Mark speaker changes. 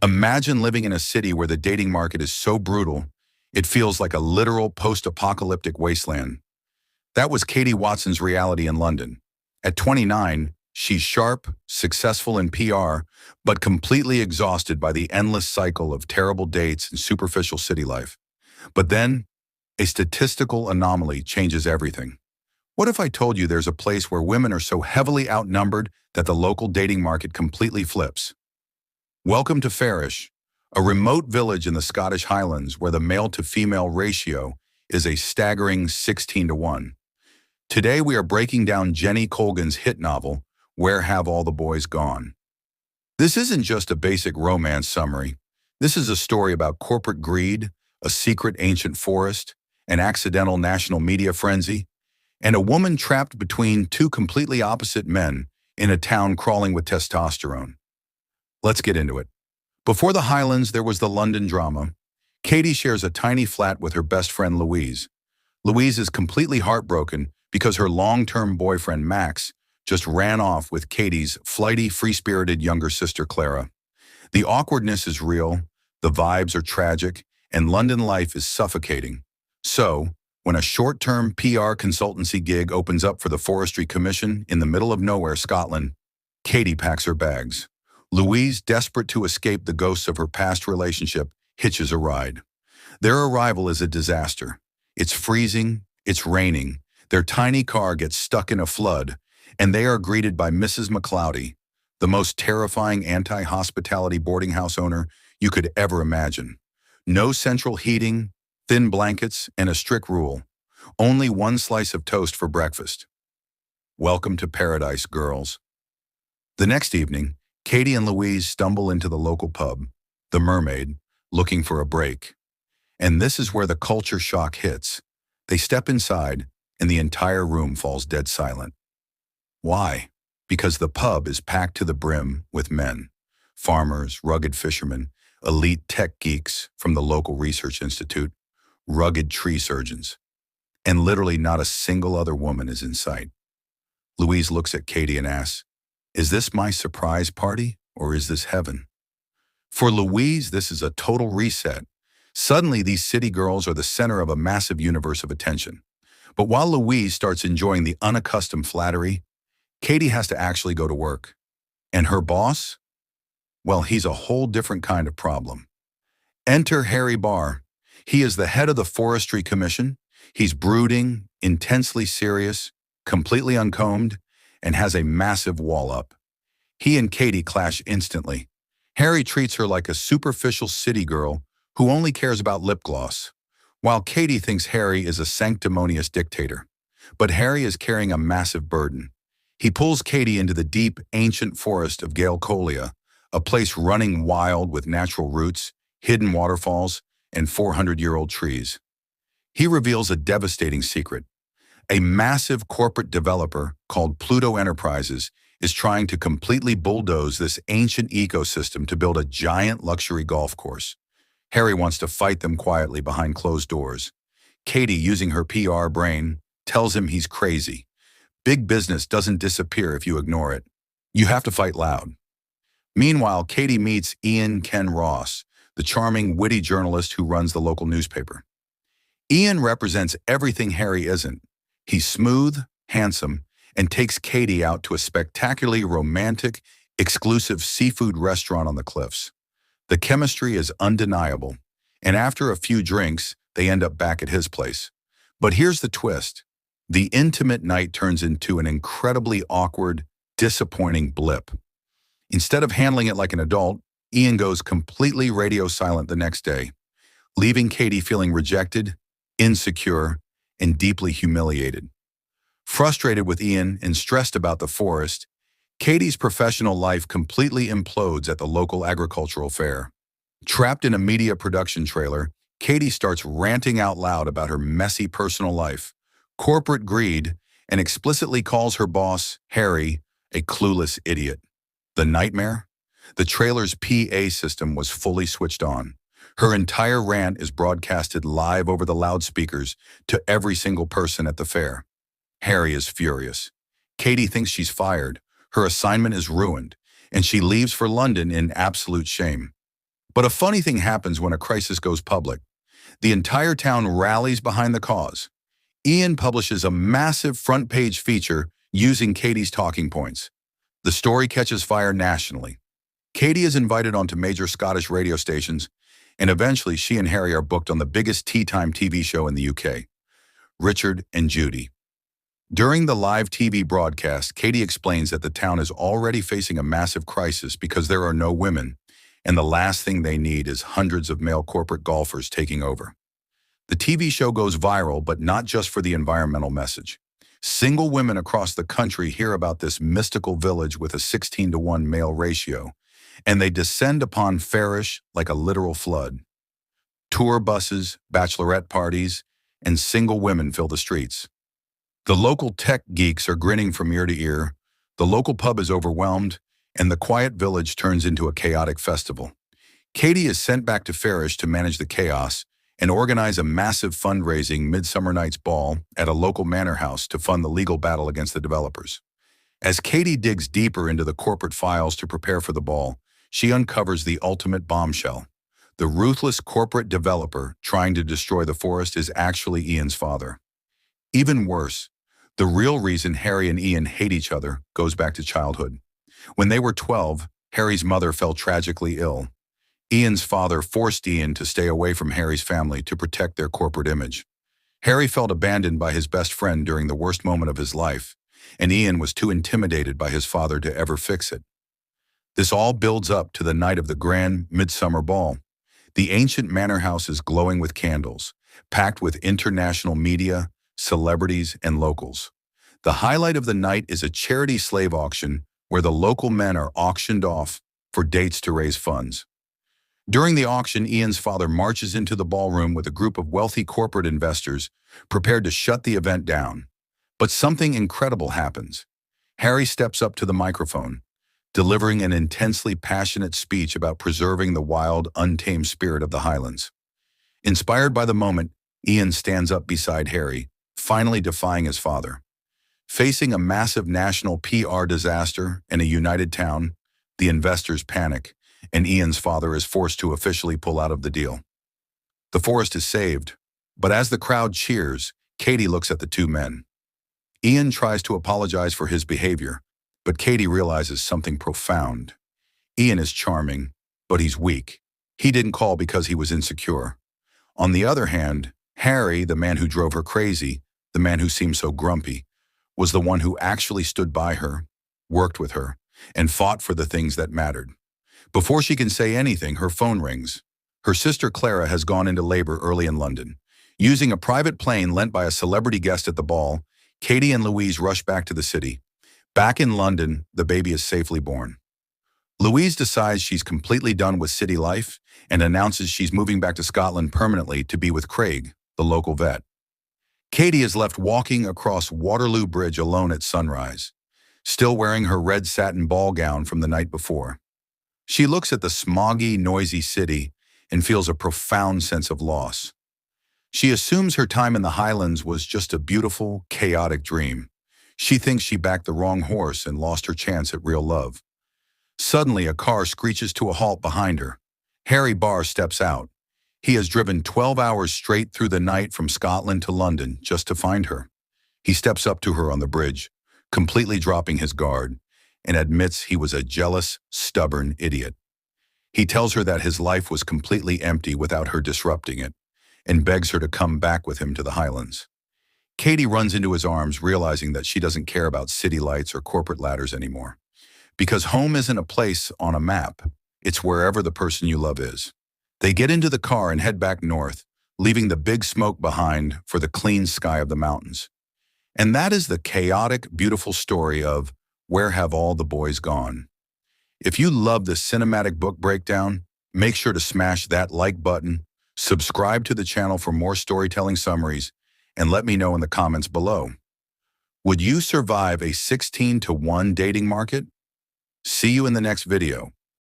Speaker 1: Imagine living in a city where the dating market is so brutal, it feels like a literal post-apocalyptic wasteland. That was Katie Watson's reality in London. At 29, she's sharp, successful in PR, but completely exhausted by the endless cycle of terrible dates and superficial city life. But then, a statistical anomaly changes everything. What if I told you there's a place where women are so heavily outnumbered that the local dating market completely flips? Welcome to Farish, a remote village in the Scottish Highlands where the male-to-female ratio is a staggering 16-to-1. Today we are breaking down Jenny Colgan's hit novel, Where Have All the Boys Gone? This isn't just a basic romance summary. This is a story about corporate greed, a secret ancient forest, an accidental national media frenzy, and a woman trapped between two completely opposite men in a town crawling with testosterone. Let's get into it. Before the Highlands, there was the London drama. Katie shares a tiny flat with her best friend Louise. Louise is completely heartbroken because her long-term boyfriend Max just ran off with Katie's flighty, free-spirited younger sister Clara. The awkwardness is real, the vibes are tragic, and London life is suffocating. So, when a short-term PR consultancy gig opens up for the Forestry Commission in the middle of nowhere, Scotland, Katie packs her bags. Louise, desperate to escape the ghosts of her past relationship, hitches a ride. Their arrival is a disaster. It's freezing, it's raining, their tiny car gets stuck in a flood, and they are greeted by Mrs. McCloudy, the most terrifying anti-hospitality boarding house owner you could ever imagine. No central heating, thin blankets, and a strict rule. Only one slice of toast for breakfast. Welcome to paradise, girls. The next evening, Katie and Louise stumble into the local pub, the Mermaid, looking for a break. And this is where the culture shock hits. They step inside, and the entire room falls dead silent. Why? Because the pub is packed to the brim with men. Farmers, rugged fishermen, elite tech geeks from the local research institute, rugged tree surgeons. And literally not a single other woman is in sight. Louise looks at Katie and asks, "Is this my surprise party, or is this heaven?" For Louise, this is a total reset. Suddenly, these city girls are the center of a massive universe of attention. But while Louise starts enjoying the unaccustomed flattery, Katie has to actually go to work. And her boss? Well, he's a whole different kind of problem. Enter Harry Barr. He is the head of the Forestry Commission. He's brooding, intensely serious, completely uncombed, and has a massive wall up. He and Katie clash instantly. Harry treats her like a superficial city girl who only cares about lip gloss, while Katie thinks Harry is a sanctimonious dictator. But Harry is carrying a massive burden. He pulls Katie into the deep, ancient forest of Gaelcolia, a place running wild with natural roots, hidden waterfalls, and 400-year-old trees. He reveals a devastating secret. A massive corporate developer called Pluto Enterprises is trying to completely bulldoze this ancient ecosystem to build a giant luxury golf course. Harry wants to fight them quietly behind closed doors. Katie, using her PR brain, tells him he's crazy. Big business doesn't disappear if you ignore it. You have to fight loud. Meanwhile, Katie meets Ian Ken Ross, the charming, witty journalist who runs the local newspaper. Ian represents everything Harry isn't. He's smooth, handsome, and takes Katie out to a spectacularly romantic, exclusive seafood restaurant on the cliffs. The chemistry is undeniable, and after a few drinks, they end up back at his place. But here's the twist. The intimate night turns into an incredibly awkward, disappointing blip. Instead of handling it like an adult, Ian goes completely radio silent the next day, leaving Katie feeling rejected, insecure, and deeply humiliated. Frustrated with Ian and stressed about the forest, Katie's professional life completely implodes at the local agricultural fair. Trapped in a media production trailer, Katie starts ranting out loud about her messy personal life, corporate greed, and explicitly calls her boss, Harry, a clueless idiot. The nightmare? The trailer's PA system was fully switched on. Her entire rant is broadcasted live over the loudspeakers to every single person at the fair. Harry is furious. Katie thinks she's fired, her assignment is ruined, and she leaves for London in absolute shame. But a funny thing happens when a crisis goes public. The entire town rallies behind the cause. Ian publishes a massive front-page feature using Katie's talking points. The story catches fire nationally. Katie is invited onto major Scottish radio stations, and eventually she and Harry are booked on the biggest tea time TV show in the UK, Richard and Judy. During the live TV broadcast, Katie explains that the town is already facing a massive crisis because there are no women, and the last thing they need is hundreds of male corporate golfers taking over. The TV show goes viral, but not just for the environmental message. Single women across the country hear about this mystical village with a 16-to-1 male ratio, and they descend upon Farish like a literal flood. Tour buses, bachelorette parties, and single women fill the streets. The local tech geeks are grinning from ear to ear, the local pub is overwhelmed, and the quiet village turns into a chaotic festival. Katie is sent back to Farish to manage the chaos and organize a massive fundraising Midsummer Night's Ball at a local manor house to fund the legal battle against the developers. As Katie digs deeper into the corporate files to prepare for the ball, she uncovers the ultimate bombshell. The ruthless corporate developer trying to destroy the forest is actually Ian's father. Even worse, the real reason Harry and Ian hate each other goes back to childhood. When they were 12, Harry's mother fell tragically ill. Ian's father forced Ian to stay away from Harry's family to protect their corporate image. Harry felt abandoned by his best friend during the worst moment of his life, and Ian was too intimidated by his father to ever fix it. This all builds up to the night of the grand midsummer ball. The ancient manor house is glowing with candles, packed with international media, celebrities, and locals. The highlight of the night is a charity slave auction where the local men are auctioned off for dates to raise funds. During the auction, Ian's father marches into the ballroom with a group of wealthy corporate investors prepared to shut the event down. But something incredible happens. Harry steps up to the microphone, delivering an intensely passionate speech about preserving the wild, untamed spirit of the Highlands. Inspired by the moment, Ian stands up beside Harry, finally defying his father. Facing a massive national PR disaster and a united town, the investors panic, and Ian's father is forced to officially pull out of the deal. The forest is saved, but as the crowd cheers, Katie looks at the two men. Ian tries to apologize for his behavior, but Katie realizes something profound. Ian is charming, but he's weak. He didn't call because he was insecure. On the other hand, Harry, the man who drove her crazy, the man who seemed so grumpy, was the one who actually stood by her, worked with her, and fought for the things that mattered. Before she can say anything, her phone rings. Her sister Clara has gone into labor early in London. Using a private plane lent by a celebrity guest at the ball, Katie and Louise rush back to the city. Back in London, the baby is safely born. Louise decides she's completely done with city life and announces she's moving back to Scotland permanently to be with Craig, the local vet. Katie is left walking across Waterloo Bridge alone at sunrise, still wearing her red satin ball gown from the night before. She looks at the smoggy, noisy city and feels a profound sense of loss. She assumes her time in the Highlands was just a beautiful, chaotic dream. She thinks she backed the wrong horse and lost her chance at real love. Suddenly, a car screeches to a halt behind her. Harry Barr steps out. He has driven 12 hours straight through the night from Scotland to London just to find her. He steps up to her on the bridge, completely dropping his guard, and admits he was a jealous, stubborn idiot. He tells her that his life was completely empty without her disrupting it, and begs her to come back with him to the Highlands. Katie runs into his arms, realizing that she doesn't care about city lights or corporate ladders anymore. Because home isn't a place on a map, it's wherever the person you love is. They get into the car and head back north, leaving the big smoke behind for the clean sky of the mountains. And that is the chaotic, beautiful story of Where Have All the Boys Gone? If you love this cinematic book breakdown, make sure to smash that like button, subscribe to the channel for more storytelling summaries, and let me know in the comments below. Would you survive a 16-to-1 dating market? See you in the next video.